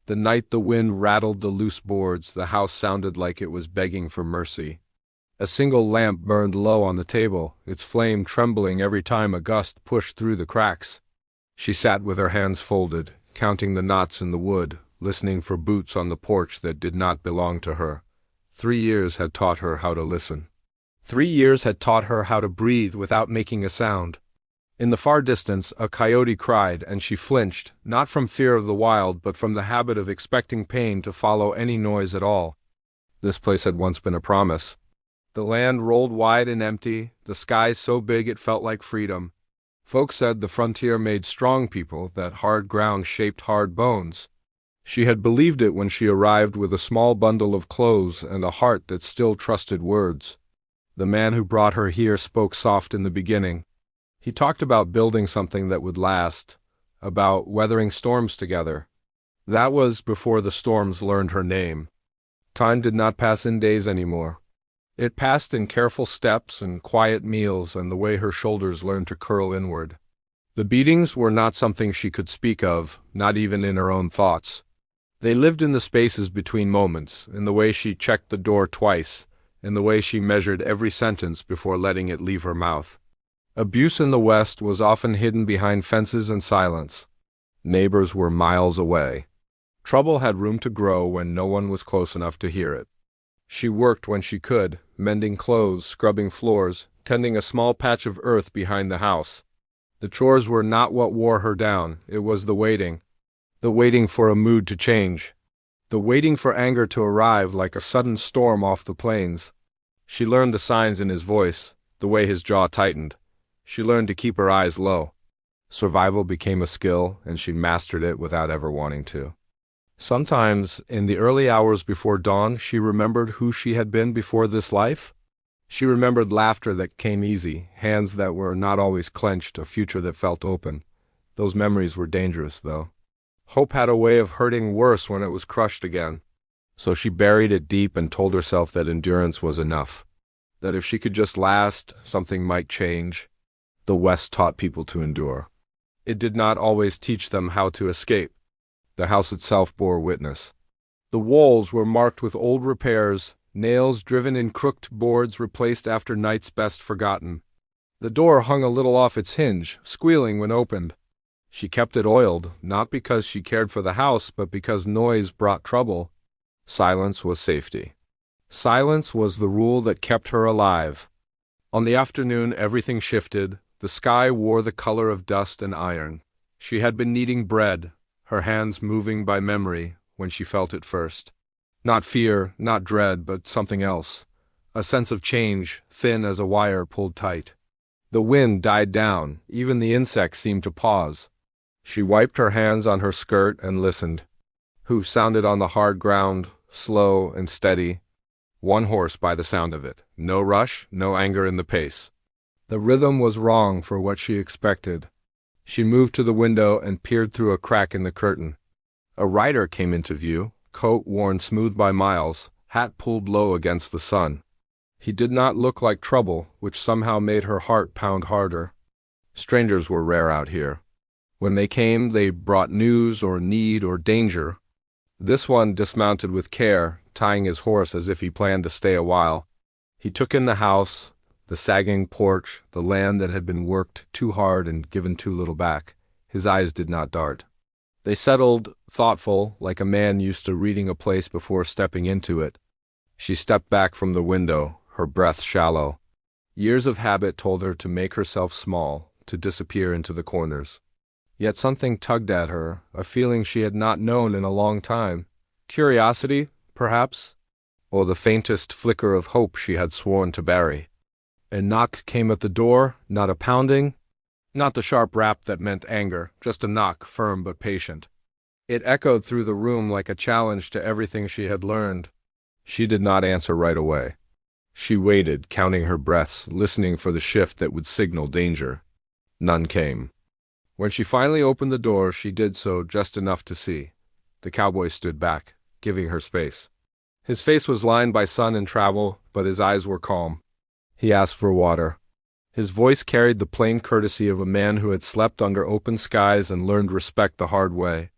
The night the wind rattled the loose boards, the house sounded like it was begging for mercy. A single lamp burned low on the table, its flame trembling every time a gust pushed through the cracks. She sat with her hands folded, counting the knots in the wood, listening for boots on the porch that did not belong to her. 3 years had taught her how to listen. 3 years had taught her how to breathe without making a sound. In the far distance, a coyote cried, and she flinched, not from fear of the wild, but from the habit of expecting pain to follow any noise at all. This place had once been a promise. The land rolled wide and empty, the sky so big it felt like freedom. Folks said the frontier made strong people, that hard ground shaped hard bones. She had believed it when she arrived with a small bundle of clothes and a heart that still trusted words. The man who brought her here spoke soft in the beginning. He talked about building something that would last, about weathering storms together. That was before the storms learned her name. Time did not pass in days anymore. It passed in careful steps and quiet meals and the way her shoulders learned to curl inward. The beatings were not something she could speak of, not even in her own thoughts. They lived in the spaces between moments, in the way she checked the door twice, in the way she measured every sentence before letting it leave her mouth. Abuse in the West was often hidden behind fences and silence. Neighbors were miles away. Trouble had room to grow when no one was close enough to hear it. She worked when she could, mending clothes, scrubbing floors, tending a small patch of earth behind the house. The chores were not what wore her down, it was the waiting for a mood to change, the waiting for anger to arrive like a sudden storm off the plains. She learned the signs in his voice, the way his jaw tightened. She learned to keep her eyes low. Survival became a skill, and she mastered it without ever wanting to. Sometimes, in the early hours before dawn, she remembered who she had been before this life. She remembered laughter that came easy, hands that were not always clenched, a future that felt open. Those memories were dangerous, though. Hope had a way of hurting worse when it was crushed again. So she buried it deep and told herself that endurance was enough. That if she could just last, something might change. The West taught people to endure. It did not always teach them how to escape. The house itself bore witness. The walls were marked with old repairs, nails driven in crooked boards replaced after nights best forgotten. The door hung a little off its hinge, squealing when opened. She kept it oiled, not because she cared for the house, but because noise brought trouble. Silence was safety. Silence was the rule that kept her alive. On the afternoon, everything shifted. The sky wore the color of dust and iron. She had been kneading bread, her hands moving by memory when she felt it first. Not fear, not dread, but something else. A sense of change, thin as a wire pulled tight. The wind died down, even the insects seemed to pause. She wiped her hands on her skirt and listened. Hoofs sounded on the hard ground, slow and steady. One horse by the sound of it. No rush, no anger in the pace. The rhythm was wrong for what she expected. She moved to the window and peered through a crack in the curtain. A rider came into view, coat worn smooth by miles, hat pulled low against the sun. He did not look like trouble, which somehow made her heart pound harder. Strangers were rare out here. When they came, they brought news or need or danger. This one dismounted with care, tying his horse as if he planned to stay a while. He took in the house, the sagging porch, the land that had been worked too hard and given too little back. His eyes did not dart. They settled, thoughtful, like a man used to reading a place before stepping into it. She stepped back from the window, her breath shallow. Years of habit told her to make herself small, to disappear into the corners. Yet something tugged at her, a feeling she had not known in a long time. Curiosity, perhaps, or the faintest flicker of hope she had sworn to bury. A knock came at the door, not a pounding, not the sharp rap that meant anger, just a knock, firm but patient. It echoed through the room like a challenge to everything she had learned. She did not answer right away. She waited, counting her breaths, listening for the shift that would signal danger. None came. When she finally opened the door, she did so just enough to see. The cowboy stood back, giving her space. His face was lined by sun and travel, but his eyes were calm. He asked for water. His voice carried the plain courtesy of a man who had slept under open skies and learned respect the hard way.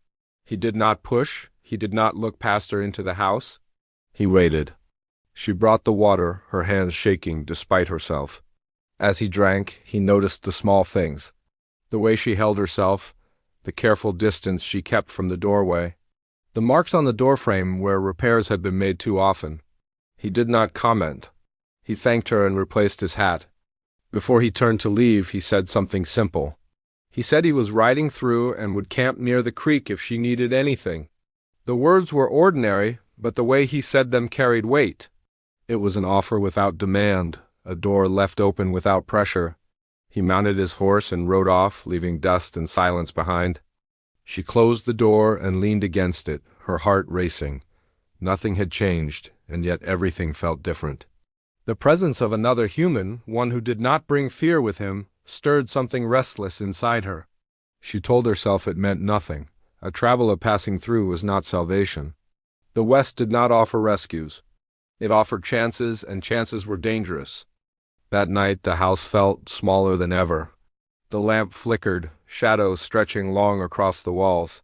He did not push, He did not look past her into the house. He waited. She brought the water, her hands shaking despite herself. As he drank, he noticed the small things. The way she held herself, the careful distance she kept from the doorway, the marks on the doorframe where repairs had been made too often. He did not comment. He thanked her and replaced his hat. Before he turned to leave, he said something simple. He said he was riding through and would camp near the creek if she needed anything. The words were ordinary, but the way he said them carried weight. It was an offer without demand, a door left open without pressure. He mounted his horse and rode off, leaving dust and silence behind. She closed the door and leaned against it, her heart racing. Nothing had changed, and yet everything felt different. The presence of another human, one who did not bring fear with him, stirred something restless inside her. She told herself it meant nothing. A traveler passing through was not salvation. The West did not offer rescues. It offered chances, and chances were dangerous. That night the house felt smaller than ever. The lamp flickered, shadows stretching long across the walls.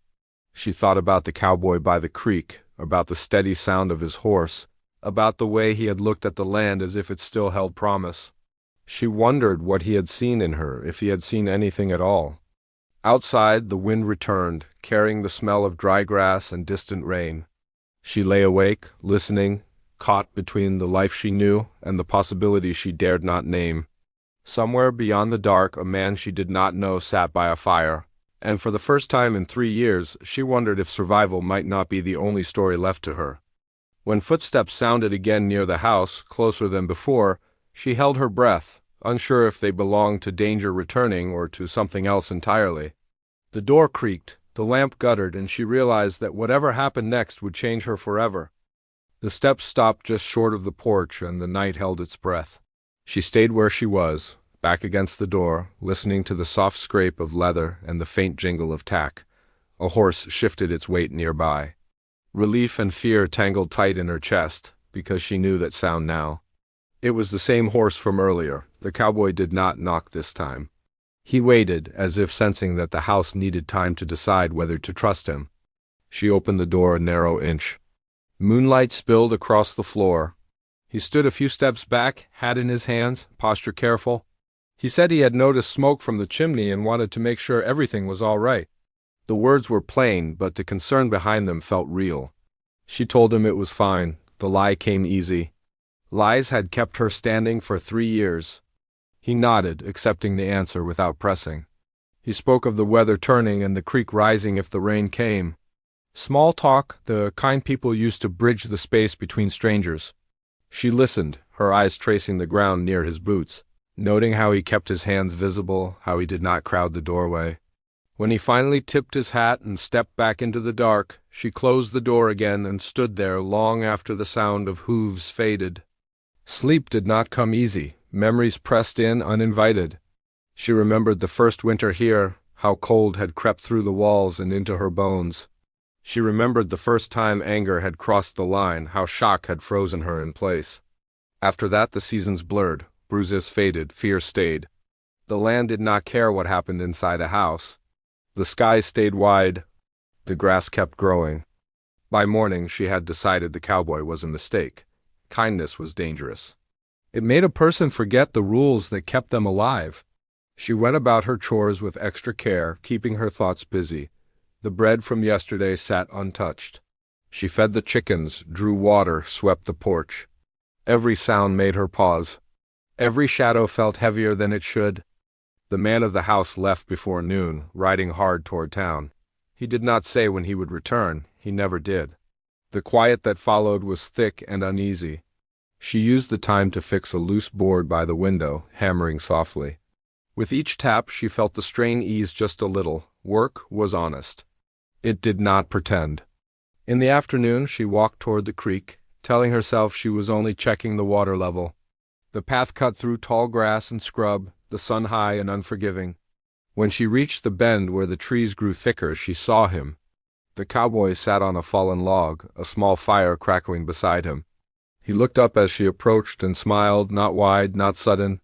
She thought about the cowboy by the creek, about the steady sound of his horse, about the way he had looked at the land as if it still held promise. She wondered what he had seen in her, if he had seen anything at all. Outside, the wind returned, carrying the smell of dry grass and distant rain. She lay awake, listening, caught between the life she knew and the possibility she dared not name. Somewhere beyond the dark, a man she did not know sat by a fire, and for the first time in 3 years, she wondered if survival might not be the only story left to her. When footsteps sounded again near the house, closer than before, she held her breath, unsure if they belonged to danger returning or to something else entirely. The door creaked, the lamp guttered, and she realized that whatever happened next would change her forever. The steps stopped just short of the porch, and the night held its breath. She stayed where she was, back against the door, listening to the soft scrape of leather and the faint jingle of tack. A horse shifted its weight nearby. Relief and fear tangled tight in her chest, because she knew that sound now. It was the same horse from earlier. The cowboy did not knock this time. He waited, as if sensing that the house needed time to decide whether to trust him. She opened the door a narrow inch. Moonlight spilled across the floor. He stood a few steps back, hat in his hands, posture careful. He said he had noticed smoke from the chimney and wanted to make sure everything was all right. The words were plain, but the concern behind them felt real. She told him it was fine. The lie came easy. Lies had kept her standing for 3 years. He nodded, accepting the answer without pressing. He spoke of the weather turning and the creek rising if the rain came. Small talk, the kind people used to bridge the space between strangers. She listened, her eyes tracing the ground near his boots, noting how he kept his hands visible, how he did not crowd the doorway. When he finally tipped his hat and stepped back into the dark, she closed the door again and stood there long after the sound of hooves faded. Sleep did not come easy. Memories pressed in uninvited. She remembered the first winter here, how cold had crept through the walls and into her bones. She remembered the first time anger had crossed the line, how shock had frozen her in place. After that the seasons blurred, bruises faded, fear stayed. The land did not care what happened inside a house. The sky stayed wide. The grass kept growing. By morning she had decided the cowboy was a mistake. Kindness was dangerous. It made a person forget the rules that kept them alive. She went about her chores with extra care, keeping her thoughts busy. The bread from yesterday sat untouched. She fed the chickens, drew water, swept the porch. Every sound made her pause. Every shadow felt heavier than it should. The man of the house left before noon, riding hard toward town. He did not say when he would return. He never did. The quiet that followed was thick and uneasy. She used the time to fix a loose board by the window, hammering softly. With each tap she felt the strain ease just a little. Work was honest. It did not pretend. In the afternoon she walked toward the creek, telling herself she was only checking the water level. The path cut through tall grass and scrub, the sun high and unforgiving. When she reached the bend where the trees grew thicker, she saw him. The cowboy sat on a fallen log, a small fire crackling beside him. He looked up as she approached and smiled, not wide, not sudden,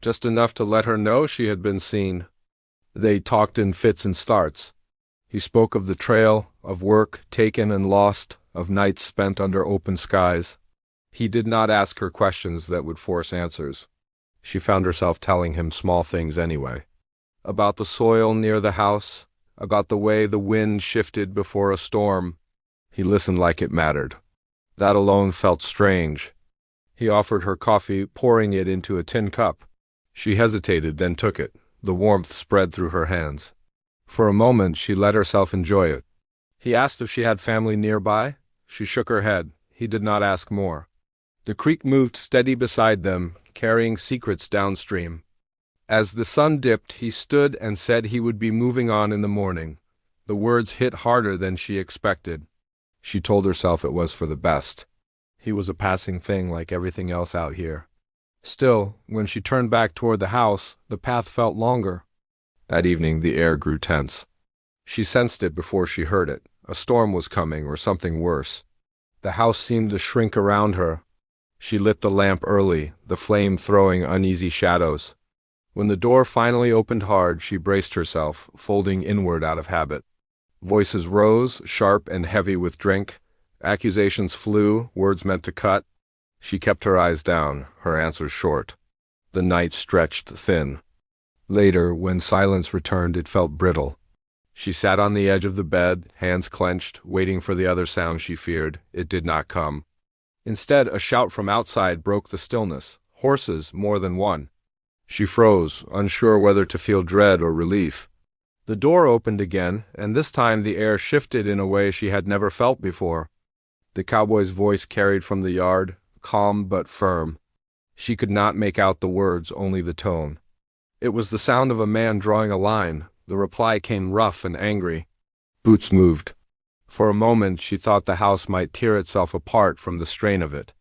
just enough to let her know she had been seen. They talked in fits and starts. He spoke of the trail, of work taken and lost, of nights spent under open skies. He did not ask her questions that would force answers. She found herself telling him small things anyway. About the soil near the house, about the way the wind shifted before a storm. He listened like it mattered. That alone felt strange. He offered her coffee, pouring it into a tin cup. She hesitated, then took it. The warmth spread through her hands. For a moment, she let herself enjoy it. He asked if she had family nearby. She shook her head. He did not ask more. The creek moved steady beside them, carrying secrets downstream. As the sun dipped, he stood and said he would be moving on in the morning. The words hit harder than she expected. She told herself it was for the best. He was a passing thing like everything else out here. Still, when she turned back toward the house, the path felt longer. That evening, the air grew tense. She sensed it before she heard it. A storm was coming, or something worse. The house seemed to shrink around her. She lit the lamp early, the flame throwing uneasy shadows. When the door finally opened hard, she braced herself, folding inward out of habit. Voices rose, sharp and heavy with drink. Accusations flew, words meant to cut. She kept her eyes down, her answers short. The night stretched thin. Later, when silence returned, it felt brittle. She sat on the edge of the bed, hands clenched, waiting for the other sound she feared. It did not come. Instead, a shout from outside broke the stillness. Horses, more than one. She froze, unsure whether to feel dread or relief. The door opened again, and this time the air shifted in a way she had never felt before. The cowboy's voice carried from the yard, calm but firm. She could not make out the words, only the tone. It was the sound of a man drawing a line. The reply came rough and angry. Boots moved. For a moment she thought the house might tear itself apart from the strain of it.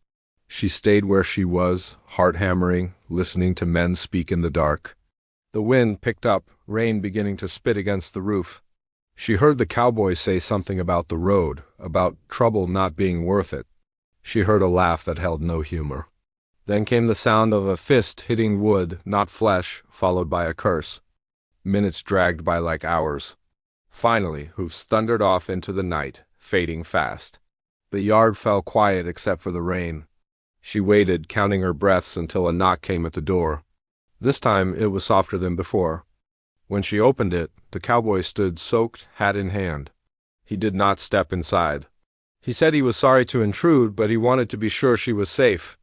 She stayed where she was, heart hammering, listening to men speak in the dark. The wind picked up, rain beginning to spit against the roof. She heard the cowboy say something about the road, about trouble not being worth it. She heard a laugh that held no humor. Then came the sound of a fist hitting wood, not flesh, followed by a curse. Minutes dragged by like hours. Finally, hoofs thundered off into the night, fading fast. The yard fell quiet except for the rain. She waited, counting her breaths until a knock came at the door. This time it was softer than before. When she opened it, the cowboy stood soaked, hat in hand. He did not step inside. He said he was sorry to intrude, but he wanted to be sure she was safe.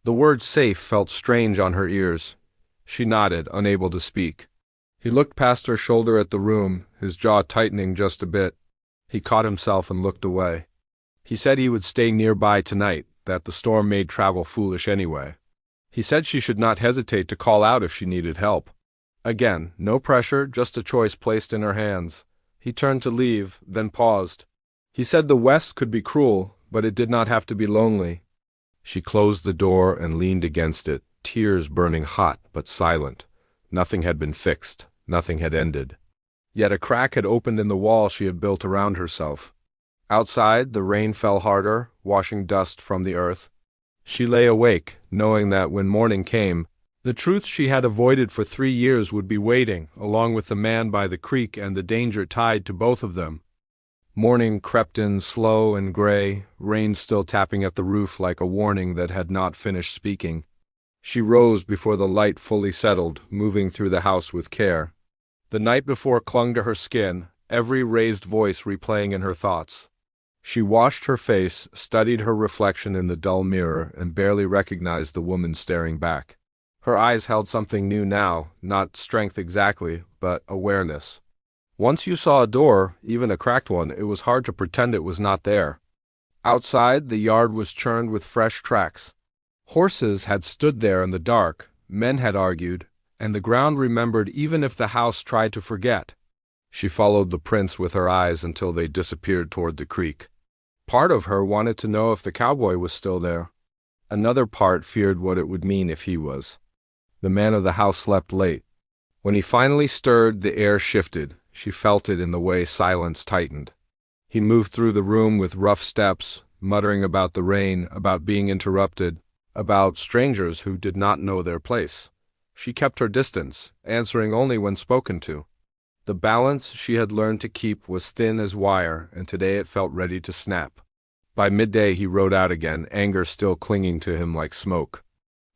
The word safe felt strange on her ears. She nodded, unable to speak. He looked past her shoulder at the room, his jaw tightening just a bit. He caught himself and looked away. He said he would stay nearby tonight, that the storm made travel foolish anyway. He said she should not hesitate to call out if she needed help. Again, no pressure, just a choice placed in her hands. He turned to leave, then paused. He said the West could be cruel, but it did not have to be lonely. She closed the door and leaned against it, tears burning hot but silent. Nothing had been fixed. Nothing had ended. Yet a crack had opened in the wall she had built around herself. Outside, the rain fell harder, washing dust from the earth. She lay awake, knowing that when morning came, the truth she had avoided for 3 years would be waiting, along with the man by the creek and the danger tied to both of them. Morning crept in slow and gray, rain still tapping at the roof like a warning that had not finished speaking. She rose before the light fully settled, moving through the house with care. The night before clung to her skin, every raised voice replaying in her thoughts. She washed her face, studied her reflection in the dull mirror, and barely recognized the woman staring back. Her eyes held something new now, not strength exactly, but awareness. Once you saw a door, even a cracked one, it was hard to pretend it was not there. Outside, the yard was churned with fresh tracks. Horses had stood there in the dark, men had argued, and the ground remembered even if the house tried to forget. She followed the prints with her eyes until they disappeared toward the creek. Part of her wanted to know if the cowboy was still there. Another part feared what it would mean if he was. The man of the house slept late. When he finally stirred, the air shifted. She felt it in the way silence tightened. He moved through the room with rough steps, muttering about the rain, about being interrupted, about strangers who did not know their place. She kept her distance, answering only when spoken to. The balance she had learned to keep was thin as wire, and today it felt ready to snap. By midday he rode out again, anger still clinging to him like smoke.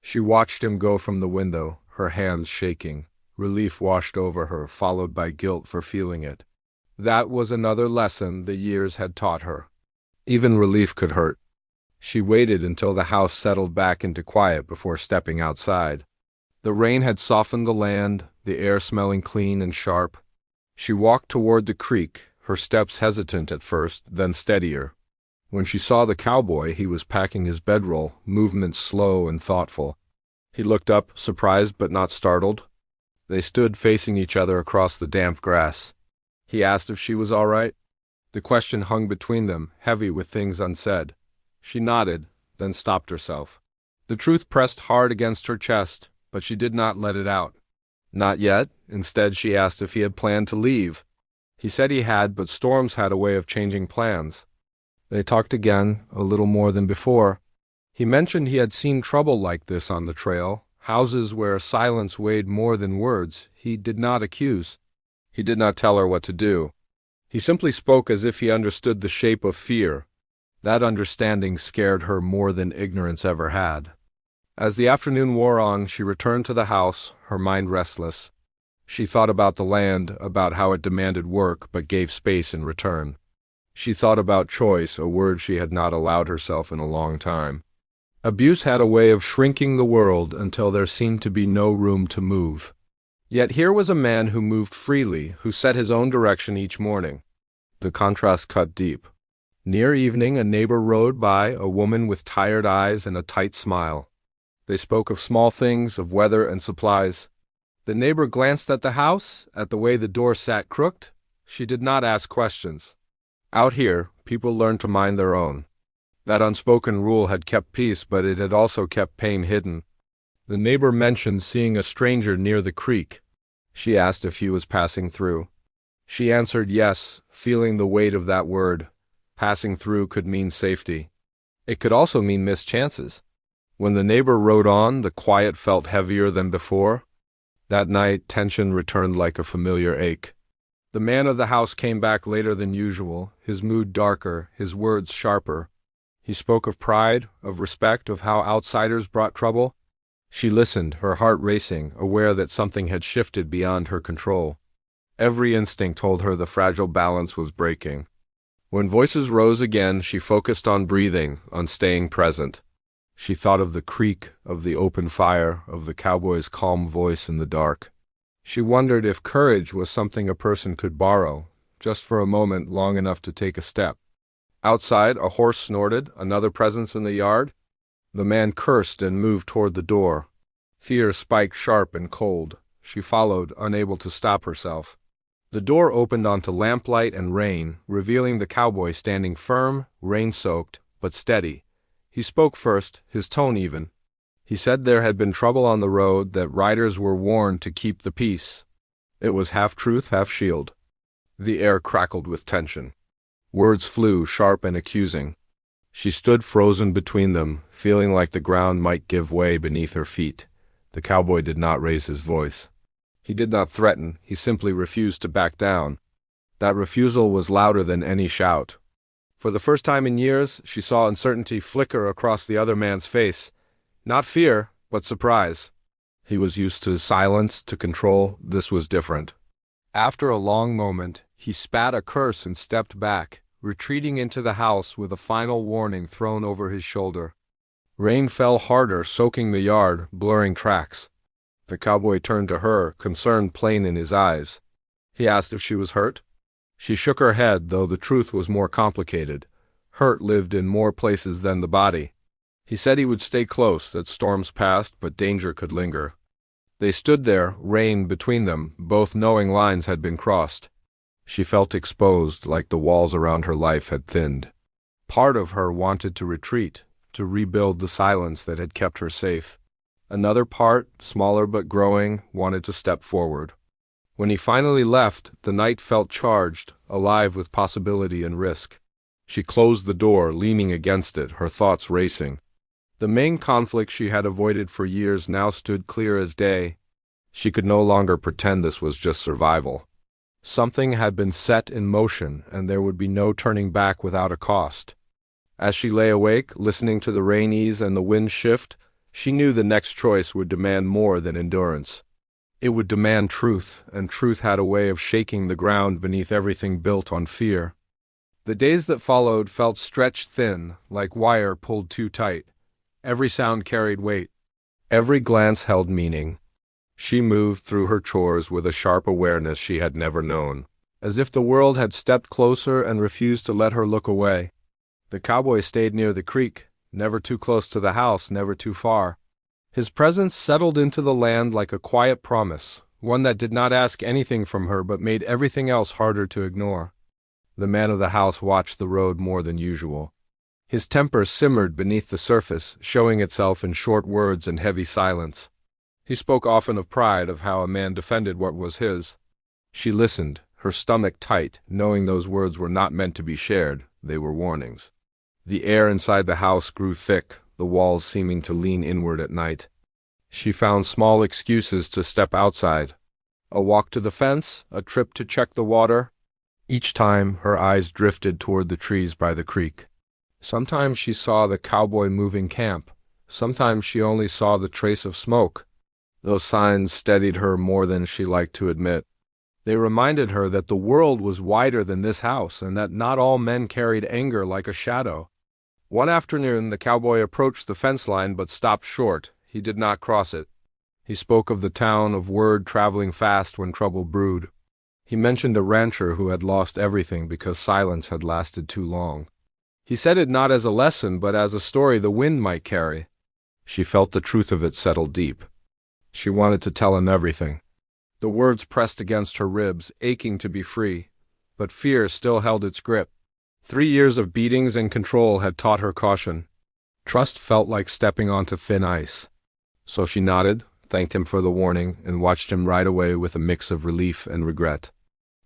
She watched him go from the window, her hands shaking. Relief washed over her, followed by guilt for feeling it. That was another lesson the years had taught her. Even relief could hurt. She waited until the house settled back into quiet before stepping outside. The rain had softened the land, the air smelling clean and sharp. She walked toward the creek, her steps hesitant at first, then steadier. When she saw the cowboy, he was packing his bedroll, movements slow and thoughtful. He looked up, surprised but not startled. They stood facing each other across the damp grass. He asked if she was all right. The question hung between them, heavy with things unsaid. She nodded, then stopped herself. The truth pressed hard against her chest, but she did not let it out. Not yet. Instead, she asked if he had planned to leave. He said he had, but storms had a way of changing plans. They talked again, a little more than before. He mentioned he had seen trouble like this on the trail, houses where silence weighed more than words. He did not accuse. He did not tell her what to do. He simply spoke as if he understood the shape of fear. That understanding scared her more than ignorance ever had. As the afternoon wore on, she returned to the house, her mind restless. She thought about the land, about how it demanded work but gave space in return. She thought about choice, a word she had not allowed herself in a long time. Abuse had a way of shrinking the world until there seemed to be no room to move. Yet here was a man who moved freely, who set his own direction each morning. The contrast cut deep. Near evening, a neighbor rode by, a woman with tired eyes and a tight smile. They spoke of small things, of weather and supplies. The neighbor glanced at the house, at the way the door sat crooked. She did not ask questions. Out here, people learned to mind their own. That unspoken rule had kept peace, but it had also kept pain hidden. The neighbor mentioned seeing a stranger near the creek. She asked if he was passing through. She answered yes, feeling the weight of that word. Passing through could mean safety. It could also mean missed chances. When the neighbor rode on, the quiet felt heavier than before. That night, tension returned like a familiar ache. The man of the house came back later than usual, his mood darker, his words sharper. He spoke of pride, of respect, of how outsiders brought trouble. She listened, her heart racing, aware that something had shifted beyond her control. Every instinct told her the fragile balance was breaking. When voices rose again, she focused on breathing, on staying present. She thought of the creek, of the open fire, of the cowboy's calm voice in the dark. She wondered if courage was something a person could borrow, just for a moment long enough to take a step. Outside, a horse snorted, another presence in the yard. The man cursed and moved toward the door. Fear spiked sharp and cold. She followed, unable to stop herself. The door opened onto lamplight and rain, revealing the cowboy standing firm, rain-soaked, but steady. He spoke first, his tone even. He said there had been trouble on the road, that riders were warned to keep the peace. It was half truth, half shield. The air crackled with tension. Words flew, sharp and accusing. She stood frozen between them, feeling like the ground might give way beneath her feet. The cowboy did not raise his voice. He did not threaten, he simply refused to back down. That refusal was louder than any shout. For the first time in years, she saw uncertainty flicker across the other man's face. Not fear, but surprise. He was used to silence, to control. This was different. After a long moment, he spat a curse and stepped back, retreating into the house with a final warning thrown over his shoulder. Rain fell harder, soaking the yard, blurring tracks. The cowboy turned to her, concern plain in his eyes. He asked if she was hurt. She shook her head, though the truth was more complicated. Hurt lived in more places than the body. He said he would stay close, that storms passed, but danger could linger. They stood there, rain between them, both knowing lines had been crossed. She felt exposed, like the walls around her life had thinned. Part of her wanted to retreat, to rebuild the silence that had kept her safe. Another part, smaller but growing, wanted to step forward. When he finally left, the night felt charged, alive with possibility and risk. She closed the door, leaning against it, her thoughts racing. The main conflict she had avoided for years now stood clear as day. She could no longer pretend this was just survival. Something had been set in motion, and there would be no turning back without a cost. As she lay awake, listening to the rain ease and the wind shift, she knew the next choice would demand more than endurance. It would demand truth, and truth had a way of shaking the ground beneath everything built on fear. The days that followed felt stretched thin, like wire pulled too tight. Every sound carried weight. Every glance held meaning. She moved through her chores with a sharp awareness she had never known, as if the world had stepped closer and refused to let her look away. The cowboy stayed near the creek, never too close to the house, never too far. His presence settled into the land like a quiet promise, one that did not ask anything from her but made everything else harder to ignore. The man of the house watched the road more than usual. His temper simmered beneath the surface, showing itself in short words and heavy silence. He spoke often of pride, of how a man defended what was his. She listened, her stomach tight, knowing those words were not meant to be shared, they were warnings. The air inside the house grew thick, the walls seeming to lean inward at night. She found small excuses to step outside. A walk to the fence, a trip to check the water. Each time, her eyes drifted toward the trees by the creek. Sometimes she saw the cowboy moving camp. Sometimes she only saw the trace of smoke. Those signs steadied her more than she liked to admit. They reminded her that the world was wider than this house and that not all men carried anger like a shadow. One afternoon, the cowboy approached the fence line but stopped short. He did not cross it. He spoke of the town, of word traveling fast when trouble brewed. He mentioned a rancher who had lost everything because silence had lasted too long. He said it not as a lesson but as a story the wind might carry. She felt the truth of it settle deep. She wanted to tell him everything. The words pressed against her ribs, aching to be free, but fear still held its grip. 3 years of beatings and control had taught her caution. Trust felt like stepping onto thin ice. So she nodded, thanked him for the warning, and watched him ride away with a mix of relief and regret.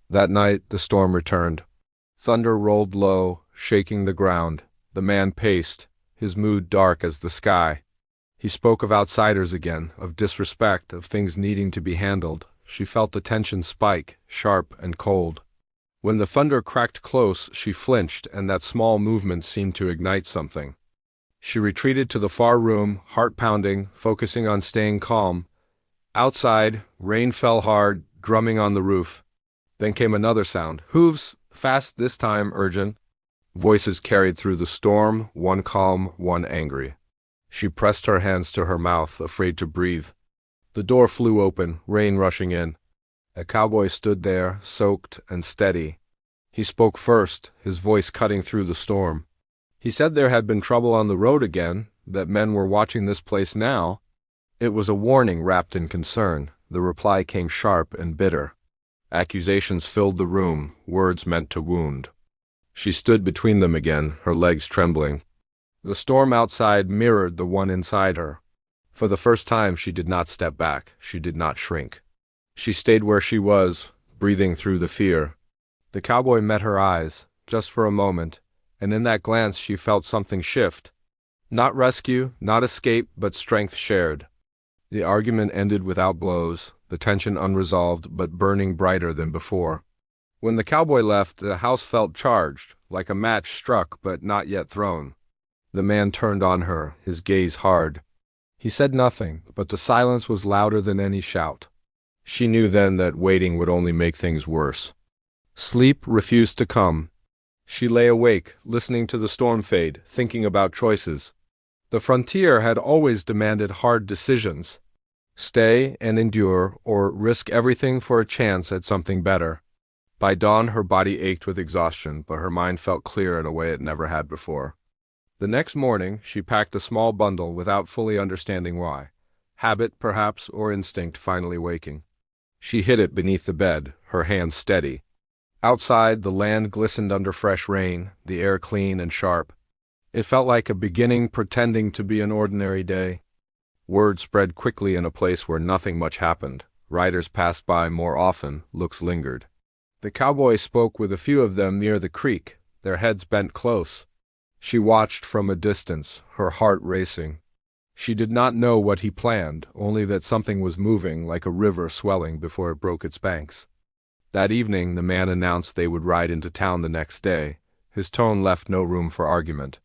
That night, the storm returned. Thunder rolled low, shaking the ground. The man paced, his mood dark as the sky. He spoke of outsiders again, of disrespect, of things needing to be handled. She felt the tension spike, sharp and cold. When the thunder cracked close, she flinched, and that small movement seemed to ignite something. She retreated to the far room, heart pounding, focusing on staying calm. Outside, rain fell hard, drumming on the roof. Then came another sound. Hooves, fast this time, urgent. Voices carried through the storm, one calm, one angry. She pressed her hands to her mouth, afraid to breathe. The door flew open, rain rushing in. A cowboy stood there, soaked and steady. He spoke first, his voice cutting through the storm. He said there had been trouble on the road again, that men were watching this place now. It was a warning wrapped in concern. The reply came sharp and bitter. Accusations filled the room, words meant to wound. She stood between them again, her legs trembling. The storm outside mirrored the one inside her. For the first time she did not step back, she did not shrink. She stayed where she was, breathing through the fear. The cowboy met her eyes, just for a moment, and in that glance she felt something shift. Not rescue, not escape, but strength shared. The argument ended without blows, the tension unresolved but burning brighter than before. When the cowboy left, the house felt charged, like a match struck but not yet thrown. The man turned on her, his gaze hard. He said nothing, but the silence was louder than any shout. She knew then that waiting would only make things worse. Sleep refused to come. She lay awake, listening to the storm fade, thinking about choices. The frontier had always demanded hard decisions. Stay and endure, or risk everything for a chance at something better. By dawn her body ached with exhaustion, but her mind felt clear in a way it never had before. The next morning she packed a small bundle without fully understanding why. Habit, perhaps, or instinct finally waking. She hid it beneath the bed, her hands steady. Outside, the land glistened under fresh rain, the air clean and sharp. It felt like a beginning pretending to be an ordinary day. Word spread quickly in a place where nothing much happened. Riders passed by more often, looks lingered. The cowboy spoke with a few of them near the creek, their heads bent close. She watched from a distance, her heart racing. She did not know what he planned, only that something was moving like a river swelling before it broke its banks. That evening, the man announced they would ride into town the next day. His tone left no room for argument.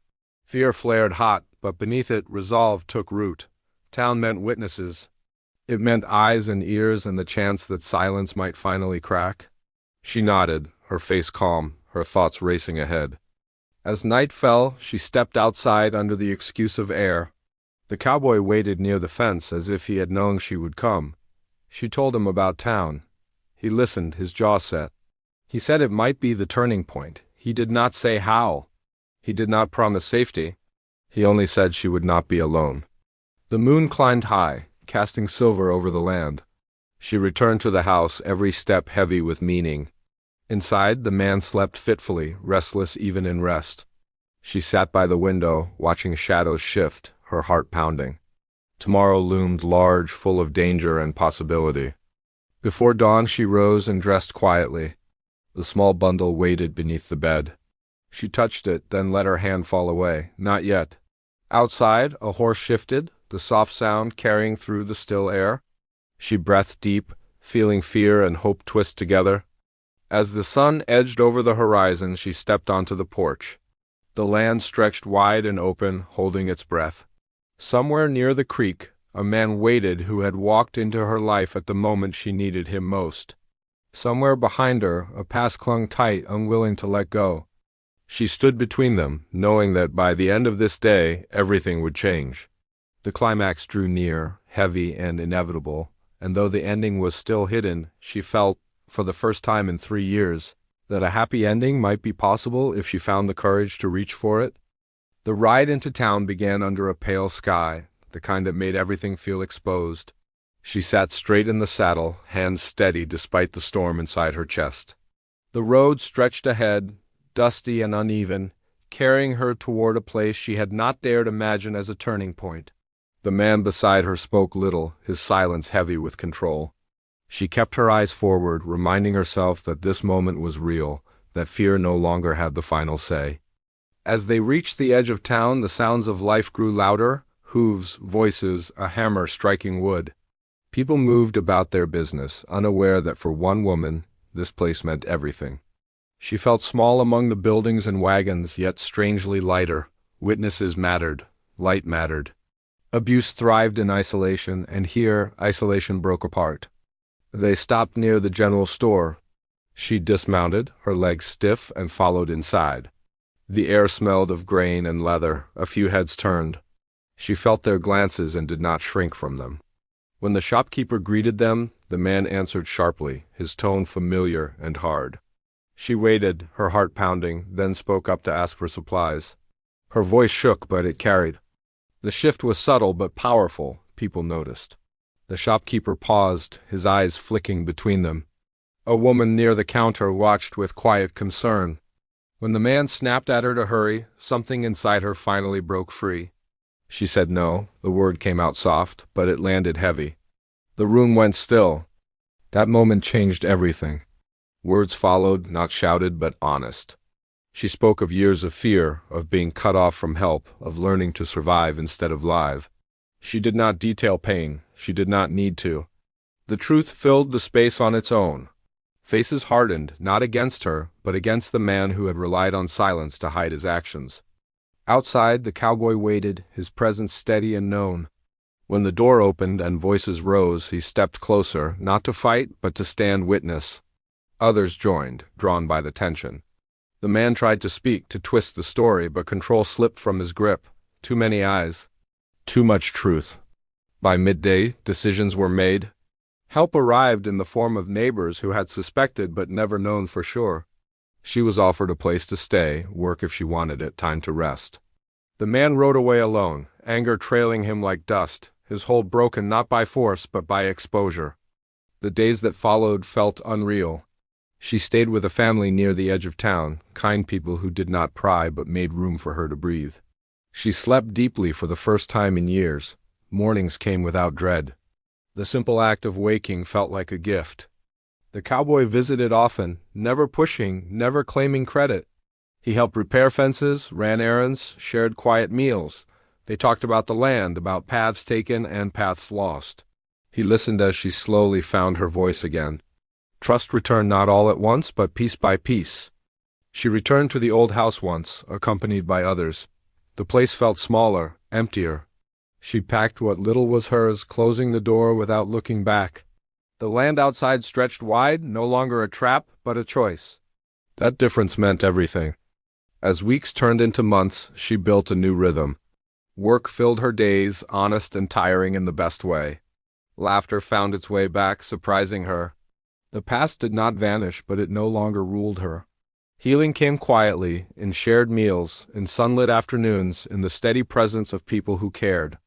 Fear flared hot, but beneath it, resolve took root. Town meant witnesses. It meant eyes and ears and the chance that silence might finally crack. She nodded, her face calm, her thoughts racing ahead. As night fell, she stepped outside under the excuse of air. The cowboy waited near the fence as if he had known she would come. She told him about town. He listened, his jaw set. He said it might be the turning point. He did not say how. He did not promise safety. He only said she would not be alone. The moon climbed high, casting silver over the land. She returned to the house, every step heavy with meaning. Inside, the man slept fitfully, restless even in rest. She sat by the window, watching shadows shift, her heart pounding. Tomorrow loomed large, full of danger and possibility. Before dawn, she rose and dressed quietly. The small bundle waited beneath the bed. She touched it, then let her hand fall away. Not yet. Outside, a horse shifted, the soft sound carrying through the still air. She breathed deep, feeling fear and hope twist together. As the sun edged over the horizon, she stepped onto the porch. The land stretched wide and open, holding its breath. Somewhere near the creek, a man waited who had walked into her life at the moment she needed him most. Somewhere behind her, a past clung tight, unwilling to let go. She stood between them, knowing that by the end of this day, everything would change. The climax drew near, heavy and inevitable, and though the ending was still hidden, she felt, for the first time in 3 years, that a happy ending might be possible if she found the courage to reach for it. The ride into town began under a pale sky, the kind that made everything feel exposed. She sat straight in the saddle, hands steady despite the storm inside her chest. The road stretched ahead, dusty and uneven, carrying her toward a place she had not dared imagine as a turning point. The man beside her spoke little, his silence heavy with control. She kept her eyes forward, reminding herself that this moment was real, that fear no longer had the final say. As they reached the edge of town, the sounds of life grew louder, hooves, voices, a hammer striking wood. People moved about their business, unaware that for one woman, this place meant everything. She felt small among the buildings and wagons, yet strangely lighter. Witnesses mattered. Light mattered. Abuse thrived in isolation, and here, isolation broke apart. They stopped near the general store. She dismounted, her legs stiff, and followed inside. The air smelled of grain and leather. A few heads turned. She felt their glances and did not shrink from them. When the shopkeeper greeted them, the man answered sharply, his tone familiar and hard. She waited, her heart pounding, then spoke up to ask for supplies. Her voice shook, but it carried. The shift was subtle but powerful, people noticed. The shopkeeper paused, his eyes flicking between them. A woman near the counter watched with quiet concern. When the man snapped at her to hurry, something inside her finally broke free. She said no. The word came out soft, but it landed heavy. The room went still. That moment changed everything. Words followed, not shouted, but honest. She spoke of years of fear, of being cut off from help, of learning to survive instead of live. She did not detail pain. She did not need to. The truth filled the space on its own. Faces hardened, not against her, but against the man who had relied on silence to hide his actions. Outside, the cowboy waited, his presence steady and known. When the door opened and voices rose, he stepped closer, not to fight, but to stand witness. Others joined, drawn by the tension. The man tried to speak, to twist the story, but control slipped from his grip. Too many eyes. Too much truth. By midday, decisions were made. Help arrived in the form of neighbors who had suspected but never known for sure. She was offered a place to stay, work if she wanted it, time to rest. The man rode away alone, anger trailing him like dust, his hold broken not by force but by exposure. The days that followed felt unreal. She stayed with a family near the edge of town, kind people who did not pry but made room for her to breathe. She slept deeply for the first time in years. Mornings came without dread. The simple act of waking felt like a gift. The cowboy visited often, never pushing, never claiming credit. He helped repair fences, ran errands, shared quiet meals. They talked about the land, about paths taken and paths lost. He listened as she slowly found her voice again. Trust returned not all at once, but piece by piece. She returned to the old house once, accompanied by others. The place felt smaller, emptier. She packed what little was hers, closing the door without looking back. The land outside stretched wide, no longer a trap, but a choice. That difference meant everything. As weeks turned into months, she built a new rhythm. Work filled her days, honest and tiring in the best way. Laughter found its way back, surprising her. The past did not vanish, but it no longer ruled her. Healing came quietly, in shared meals, in sunlit afternoons, in the steady presence of people who cared.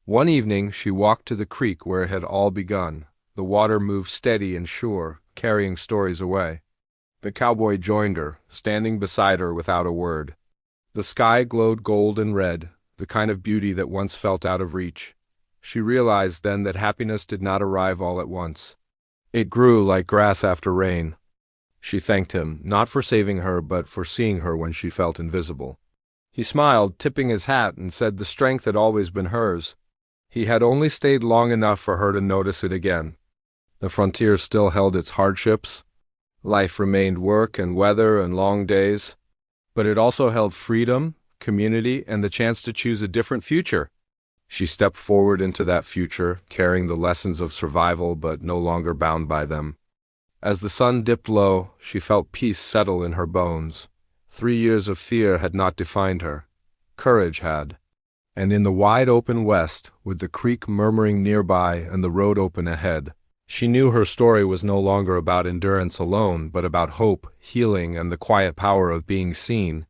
One evening, she walked to the creek where it had all begun. The water moved steady and sure, carrying stories away. The cowboy joined her, standing beside her without a word. The sky glowed gold and red, the kind of beauty that once felt out of reach. She realized then that happiness did not arrive all at once. It grew like grass after rain. She thanked him, not for saving her, but for seeing her when she felt invisible. He smiled, tipping his hat, and said the strength had always been hers. He had only stayed long enough for her to notice it again. The frontier still held its hardships. Life remained work and weather and long days. But it also held freedom, community, and the chance to choose a different future. She stepped forward into that future, carrying the lessons of survival but no longer bound by them. As the sun dipped low, she felt peace settle in her bones. 3 years of fear had not defined her. Courage had. And in the wide open west, with the creek murmuring nearby and the road open ahead, she knew her story was no longer about endurance alone, but about hope, healing, and the quiet power of being seen,